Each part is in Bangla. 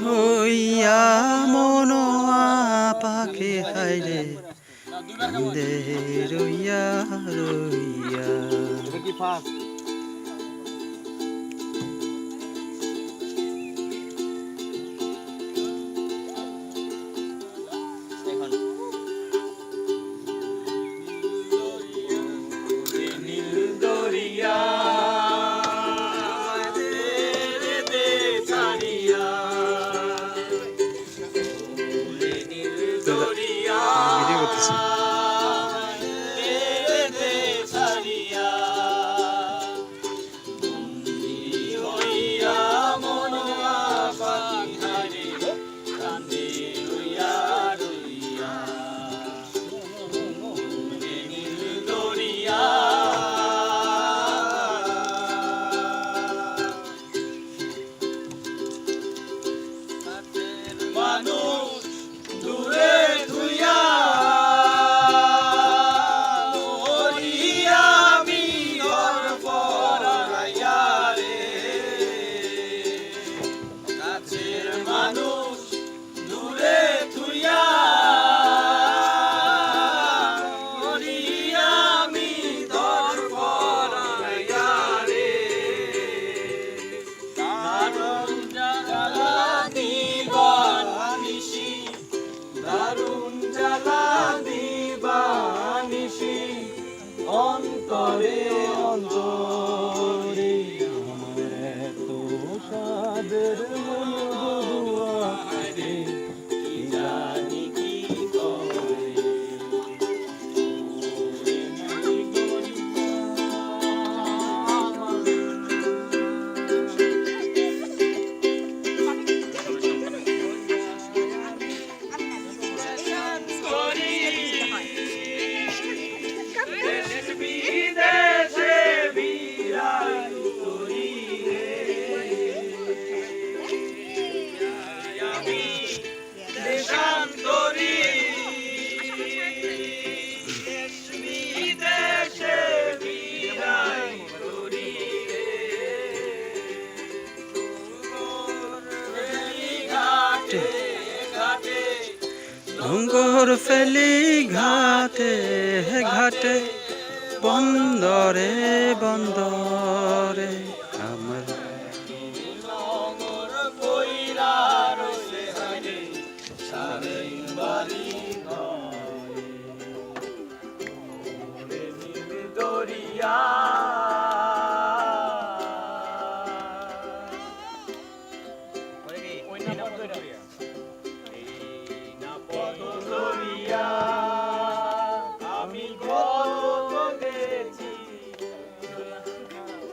হইয়া মনো পাখি হাইরে কান্দে রইয়া রইয়া। ভিডিও করতেছি। অন্তরে অন্তরে আমার এত সাদের মন বদুয়া রে, কি জানি কি করে। ডুঙ্গর ফেলি ঘাটে ঘাটে বন্দরে বন্দরে আমার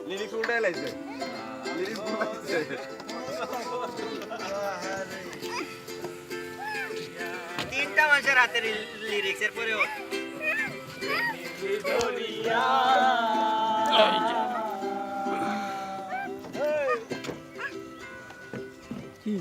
লিরিক্স উল্টাই লাইছে, লিরিক্স উল্টাইছে। তিনটা মানুষের হাতের লিরিক্সের পরেও কি